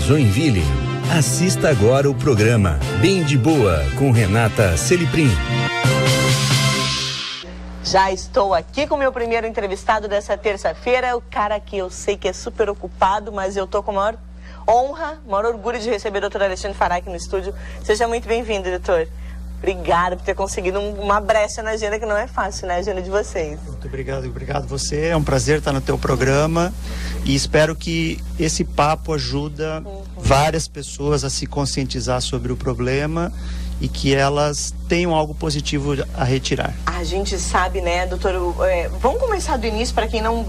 Joinville. Assista agora o programa Bem de Boa com Renata Celiprim. Já estou aqui com o meu primeiro entrevistado dessa terça-feira, o cara que eu sei que é super ocupado, mas eu tô com a maior honra, maior orgulho de receber o doutor Alexandre Fará aqui no estúdio. Seja muito bem-vindo, doutor. Obrigado por ter conseguido uma brecha na agenda que não é fácil, né? A agenda de vocês. Muito obrigado você. É um prazer estar no teu programa e espero que esse papo ajuda várias pessoas a se conscientizar sobre o problema e que elas tenham algo positivo a retirar. A gente sabe, né, doutor? Vamos começar do início para quem não...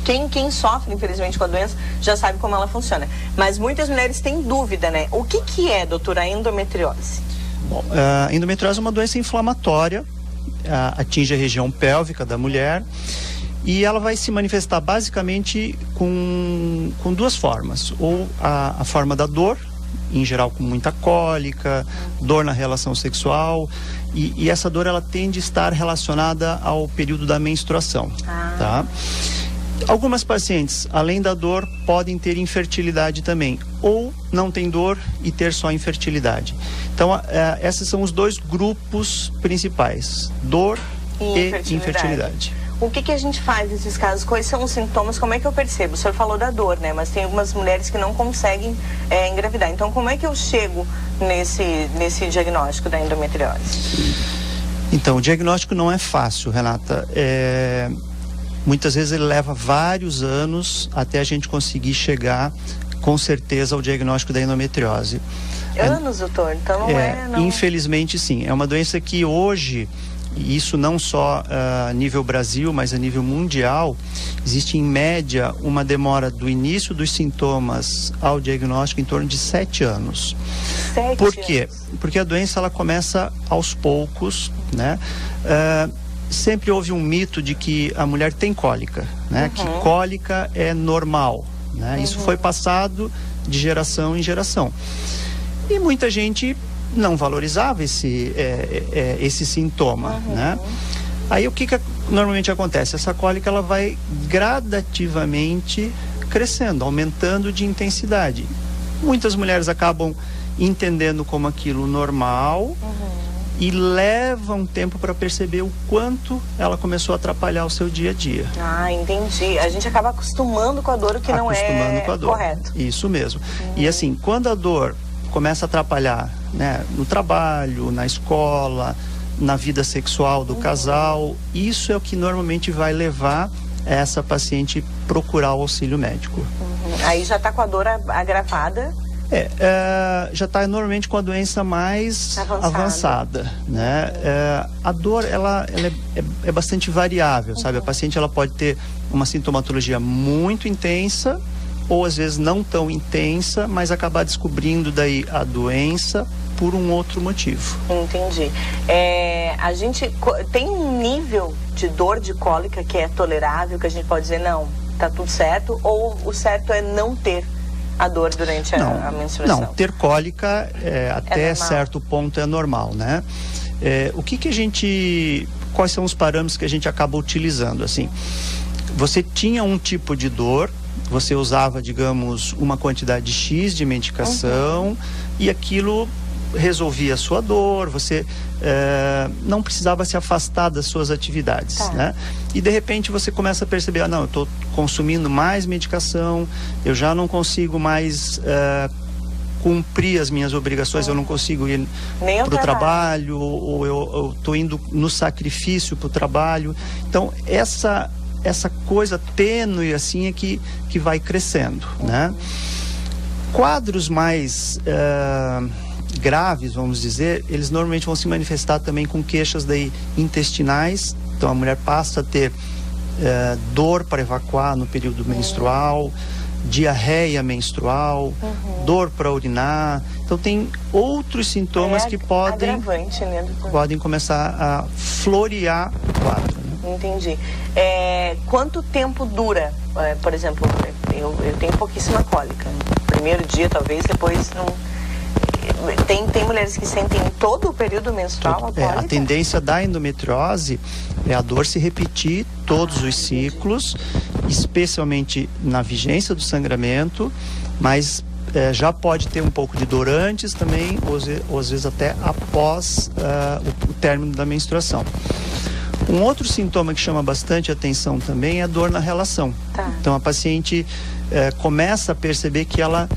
Quem sofre, infelizmente, com a doença já sabe como ela funciona. Mas muitas mulheres têm dúvida, né? O que é, doutora, a endometriose? Bom, a endometriose é uma doença inflamatória, atinge a região pélvica da mulher e ela vai se manifestar basicamente com duas formas. Ou a forma da dor, em geral com muita cólica, dor na relação sexual, e essa dor ela tende a estar relacionada ao período da menstruação, tá? Algumas pacientes, além da dor, podem ter infertilidade também, ou não tem dor e ter só infertilidade. Então, esses são os dois grupos principais, dor e infertilidade. O que a gente faz nesses casos? Quais são os sintomas? Como é que eu percebo? O senhor falou da dor, né? Mas tem algumas mulheres que não conseguem engravidar. Então, como é que eu chego nesse diagnóstico da endometriose? Então, o diagnóstico não é fácil, Renata. Muitas vezes ele leva vários anos até a gente conseguir chegar com certeza ao diagnóstico da endometriose. Anos, doutor? Então não Infelizmente sim. É uma doença que hoje, e isso não só a nível Brasil, mas a nível mundial, existe em média uma demora do início dos sintomas ao diagnóstico em torno de 7 anos. Por quê? Porque a doença ela começa aos poucos, né? Sempre houve um mito de que a mulher tem cólica, né? Que cólica é normal, né? Isso foi passado de geração em geração. E muita gente não valorizava esse sintoma, né? Aí o que normalmente acontece? Essa cólica ela vai gradativamente crescendo, aumentando de intensidade. Muitas mulheres acabam entendendo como aquilo normal, e leva um tempo para perceber o quanto ela começou a atrapalhar o seu dia a dia. Ah, entendi. A gente acaba acostumando com a dor, o que não é correto. Isso mesmo. E assim, quando a dor começa a atrapalhar, né, no trabalho, na escola, na vida sexual do casal, isso é o que normalmente vai levar essa paciente procurar o auxílio médico. Aí já está com a dor agravada? Já está normalmente com a doença mais avançada, né? A dor ela é bastante variável, sabe? A paciente ela pode ter uma sintomatologia muito intensa ou às vezes não tão intensa, mas acabar descobrindo daí a doença por um outro motivo. Entendi. A gente tem um nível de dor, de cólica que é tolerável, que a gente pode dizer, não, tá tudo certo, ou o certo é não ter a dor durante a menstruação? Não, ter cólica até certo ponto é normal, né? Quais são os parâmetros que a gente acaba utilizando? Assim, você tinha um tipo de dor, você usava, digamos, uma quantidade X de medicação e aquilo resolvia a sua dor, você não precisava se afastar das suas atividades, né? E de repente você começa a perceber, não, eu estou consumindo mais medicação, eu já não consigo mais cumprir as minhas obrigações, eu não consigo ir para o trabalho, ou eu estou indo no sacrifício para o trabalho. Então essa coisa tênue assim é que vai crescendo, né? Quadros mais graves, vamos dizer, eles normalmente vão se manifestar também com queixas daí intestinais. Então a mulher passa a ter dor para evacuar no período menstrual, diarreia menstrual, dor para urinar. Então tem outros sintomas que podem começar a florear o quadro, né? Entendi. Quanto tempo dura? Por exemplo, eu tenho pouquíssima cólica. Primeiro dia, talvez, depois não... Tem mulheres que sentem todo o período menstrual? A tendência da endometriose é a dor se repetir todos os ciclos, especialmente na vigência do sangramento, mas já pode ter um pouco de dor antes também, ou às vezes até após o término da menstruação. Um outro sintoma que chama bastante atenção também é a dor na relação. Tá. Então a paciente começa a perceber que ela,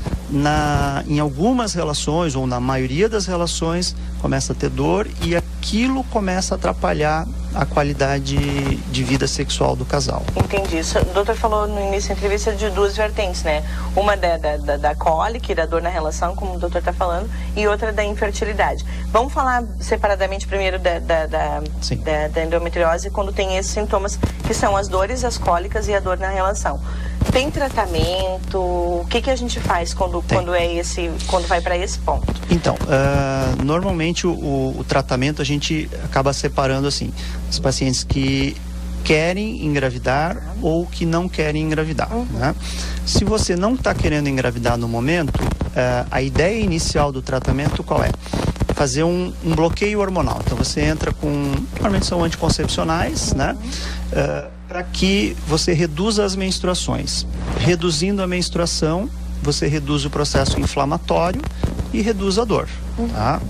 em algumas relações, ou na maioria das relações, começa a ter dor e aquilo começa a atrapalhar a qualidade de vida sexual do casal. Entendi. O doutor falou no início da entrevista de duas vertentes, né? Uma da cólica e da dor na relação, como o doutor está falando, e outra da infertilidade. Vamos falar separadamente primeiro da endometriose, quando tem esses sintomas, que são as dores, as cólicas e a dor na relação. Tem tratamento? O que a gente faz quando vai para esse ponto? Então, normalmente o tratamento a gente acaba separando assim, os pacientes que querem engravidar ou que não querem engravidar, né? Se você não está querendo engravidar no momento, a ideia inicial do tratamento qual é? Fazer um bloqueio hormonal. Então você entra normalmente são anticoncepcionais, né? Para que você reduza as menstruações. Reduzindo a menstruação, você reduz o processo inflamatório e reduz a dor, tá?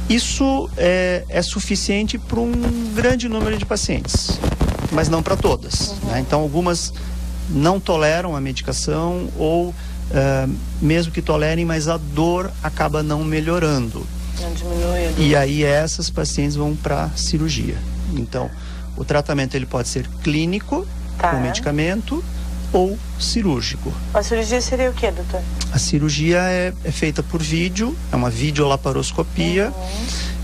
Isso é suficiente para um grande número de pacientes, mas não para todas, né? Então algumas não toleram a medicação ou mesmo que tolerem, mas a dor acaba não melhorando. Não diminui. E aí essas pacientes vão para cirurgia. Então o tratamento ele pode ser clínico, com medicamento, ou cirúrgico. A cirurgia seria o que, doutor? A cirurgia é feita por vídeo, é uma videolaparoscopia,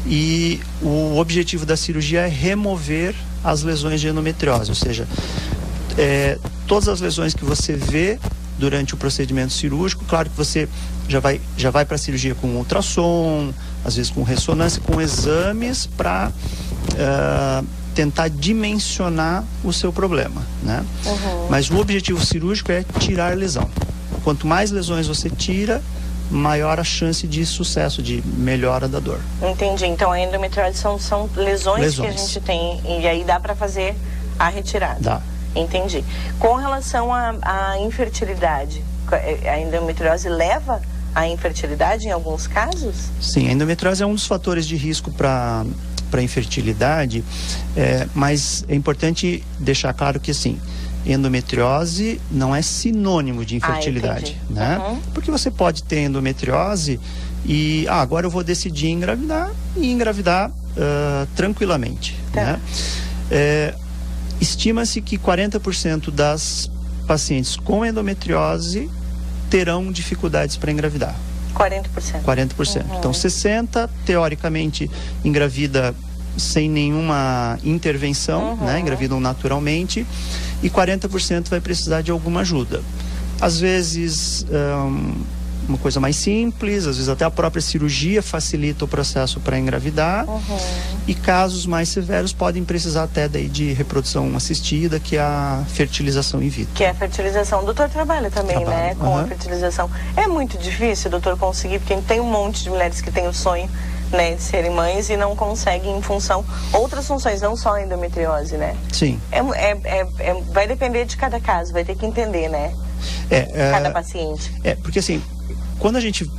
e o objetivo da cirurgia é remover as lesões de endometriose, ou seja, todas as lesões que você vê durante o procedimento cirúrgico. Claro que você já vai para a cirurgia com ultrassom, às vezes com ressonância, com exames para tentar dimensionar o seu problema, né? Mas o objetivo cirúrgico é tirar lesão. Quanto mais lesões você tira, maior a chance de sucesso, de melhora da dor. Entendi. Então a endometriose são lesões que a gente tem, e aí dá para fazer a retirada. Dá. Entendi. Com relação à infertilidade, a endometriose leva à infertilidade em alguns casos? Sim, a endometriose é um dos fatores de risco para infertilidade, mas é importante deixar claro que assim, endometriose não é sinônimo de infertilidade, né? Porque você pode ter endometriose e agora eu vou decidir engravidar e engravidar tranquilamente, né? Estima-se que 40% das pacientes com endometriose terão dificuldades para engravidar. 40%. 40%. Então 60% teoricamente engravida sem nenhuma intervenção, né? Engravidam naturalmente, e 40% vai precisar de alguma ajuda. Às vezes uma coisa mais simples, às vezes até a própria cirurgia facilita o processo para engravidar, e casos mais severos podem precisar até daí de reprodução assistida, que é a fertilização in vitro. Que é a fertilização. O doutor trabalha também, né, com a fertilização. É muito difícil, doutor, conseguir, porque tem um monte de mulheres que têm o sonho, né, de serem mães e não conseguem em função outras funções, não só a endometriose, né? Sim. Vai depender de cada caso, vai ter que entender, né? Cada paciente. Porque assim, quando a gente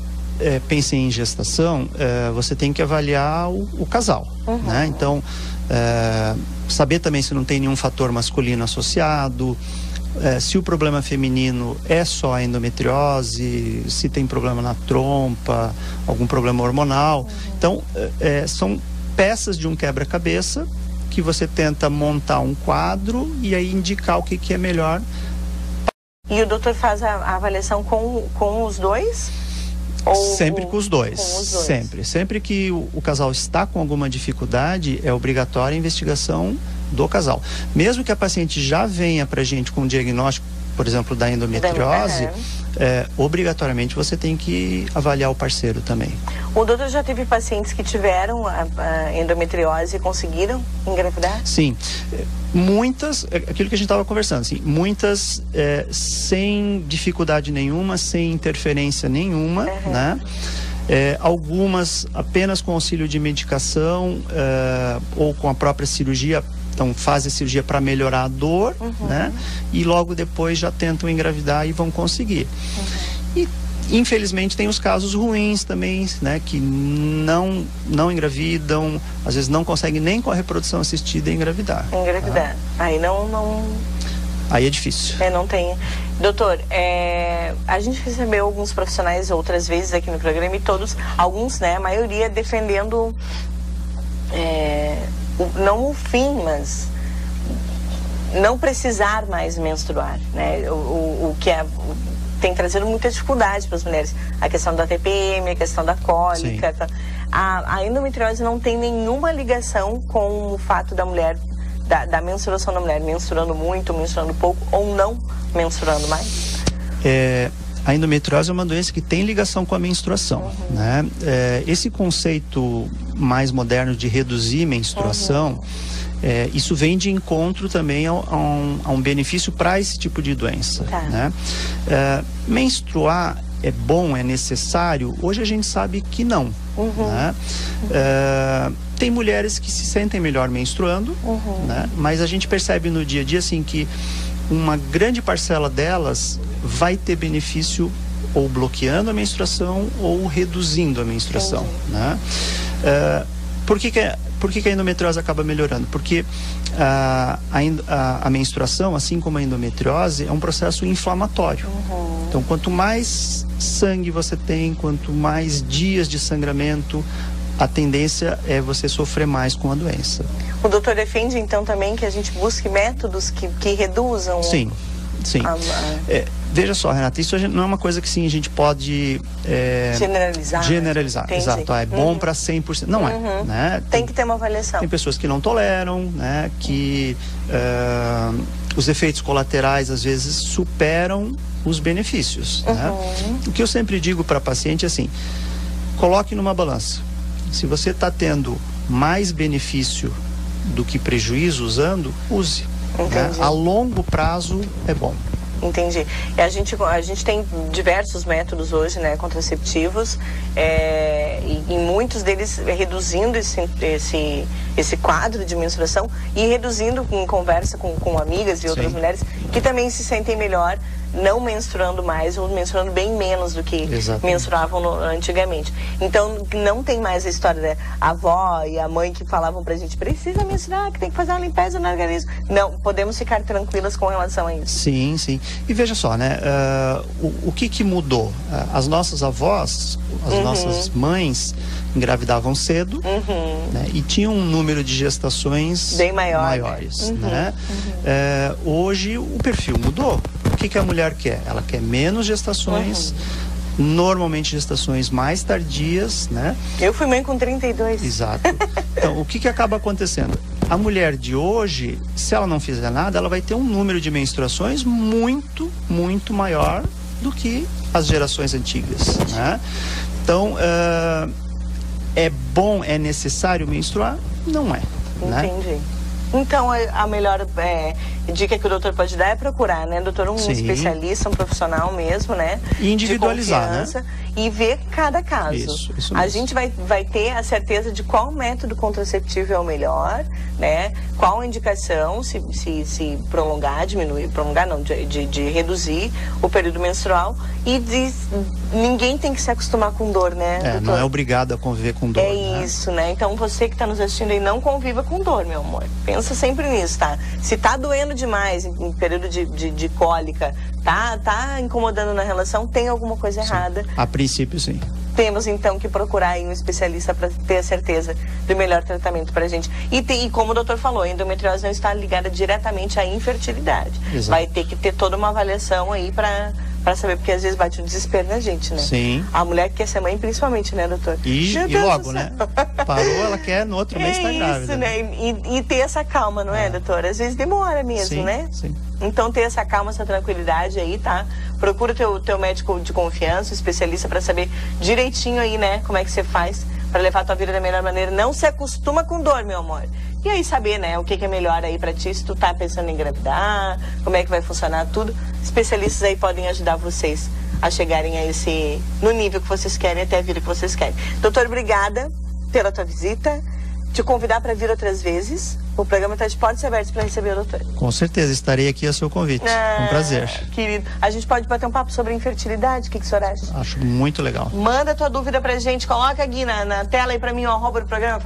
pensa em gestação, você tem que avaliar o casal, né? Então, saber também se não tem nenhum fator masculino associado, se o problema feminino é só a endometriose, se tem problema na trompa, algum problema hormonal. Então, são peças de um quebra-cabeça que você tenta montar um quadro e aí indicar o que é melhor. E o doutor faz a avaliação com os dois? Sempre com os dois. Sempre que o casal está com alguma dificuldade, é obrigatória a investigação do casal. Mesmo que a paciente já venha para a gente com um diagnóstico, por exemplo, da endometriose, obrigatoriamente você tem que avaliar o parceiro também. O doutor já teve pacientes que tiveram a endometriose e conseguiram engravidar? Sim. Muitas, aquilo que a gente estava conversando, assim, muitas sem dificuldade nenhuma, sem interferência nenhuma, né? Algumas apenas com auxílio de medicação ou com a própria cirurgia. Então fazem a cirurgia para melhorar a dor, né? E logo depois já tentam engravidar e vão conseguir. E Infelizmente tem os casos ruins também, né, que não engravidam, às vezes não conseguem nem com a reprodução assistida engravidar. Engravidar. Aí não... Aí é difícil. Não tem. Doutor, a gente recebeu alguns profissionais outras vezes aqui no programa e todos, alguns, né, a maioria defendendo não o fim, mas não precisar mais menstruar, né? O que tem trazido muita dificuldade para as mulheres. A questão da TPM, a questão da cólica. A endometriose não tem nenhuma ligação com o fato da mulher, da menstruação da mulher, menstruando muito, menstruando pouco ou não menstruando mais? A endometriose é uma doença que tem ligação com a menstruação, né? Esse conceito mais moderno de reduzir menstruação, isso vem de encontro também a um benefício para esse tipo de doença, né? Menstruar é bom, é necessário? Hoje a gente sabe que não, né? Tem mulheres que se sentem melhor menstruando, né? Mas a gente percebe no dia a dia assim que uma grande parcela delas vai ter benefício ou bloqueando a menstruação ou reduzindo a menstruação, né? Por que a endometriose acaba melhorando? Porque a menstruação, assim como a endometriose, é um processo inflamatório. Então, quanto mais sangue você tem, quanto mais dias de sangramento, a tendência é você sofrer mais com a doença. O doutor defende, então, também que a gente busque métodos que reduzam... Sim. Veja só, Renata, isso não é uma coisa que sim, a gente pode generalizar. Exato, é bom para 100%. Não é, né? Tem que ter uma avaliação. Tem pessoas que não toleram, né? Que os efeitos colaterais às vezes superam os benefícios, né? O que eu sempre digo para paciente é assim: coloque numa balança. Se você está tendo mais benefício do que prejuízo usando, use. Né? A longo prazo é bom. Entendi. E a gente tem diversos métodos hoje, né, contraceptivos, e muitos deles reduzindo esse quadro de menstruação e reduzindo em conversa com amigas e outras mulheres que também se sentem melhor não menstruando mais ou menstruando bem menos do que menstruavam antigamente. Então não tem mais a história da avó e a mãe que falavam pra gente: precisa menstruar, que tem que fazer uma limpeza no organismo. Não, podemos ficar tranquilas com relação a isso. Sim, sim. E veja só, né, o que mudou? As nossas avós, as nossas mães engravidavam cedo, né, e tinham um número de gestações bem maiores, né? Hoje o perfil mudou. O que a mulher quer? Ela quer menos gestações, normalmente gestações mais tardias, né? Eu fui mãe com 32. Exato. Então, o que acaba acontecendo? A mulher de hoje, se ela não fizer nada, ela vai ter um número de menstruações muito, muito maior do que as gerações antigas, né? Então, é bom, é necessário menstruar? Não é. Entendi. Né? Então, a melhor dica que o doutor pode dar é procurar, né, doutor, um especialista, um profissional mesmo, né? E individualizar, de confiança, né? E ver cada caso. Isso mesmo. A gente vai ter a certeza de qual método contraceptivo é o melhor, né? Qual a indicação, se prolongar, diminuir, prolongar não, de reduzir o período menstrual. E ninguém tem que se acostumar com dor, né, doutor? Não é obrigado a conviver com dor, né? Isso, né? Então você que está nos assistindo aí, não conviva com dor, meu amor. Pensa sempre nisso, tá? Se tá doendo demais em período de cólica, tá incomodando na relação, tem alguma coisa errada. A princípio, sim. Temos então que procurar aí um especialista para ter a certeza do melhor tratamento pra gente. E como o doutor falou, a endometriose não está ligada diretamente à infertilidade. Exato. Vai ter que ter toda uma avaliação aí para saber, porque às vezes bate um desespero na gente, né? Sim. A mulher que quer ser mãe, principalmente, né, doutor? E logo, né? Parou, ela quer, no outro mês tá grávida. Isso, né? E ter essa calma, não é, doutor? Às vezes demora mesmo, né? Sim. Então, ter essa calma, essa tranquilidade aí, tá? Procura o teu médico de confiança, especialista, para saber direitinho aí, né, como é que você faz para levar a tua vida da melhor maneira. Não se acostuma com dor, meu amor. E aí saber, né, o que é melhor aí pra ti, se tu tá pensando em engravidar, como é que vai funcionar tudo. Especialistas aí podem ajudar vocês a chegarem a no nível que vocês querem, até a vida que vocês querem. Doutor, obrigada pela tua visita. Te convidar para vir outras vezes, O programa está de portas abertas para receber o doutor. Com certeza, estarei aqui a seu convite. Um prazer. Querido, a gente pode bater um papo sobre infertilidade? O que o senhor acha? Acho muito legal. Manda tua dúvida pra gente, coloca aqui na tela aí pra mim o arroba do programa.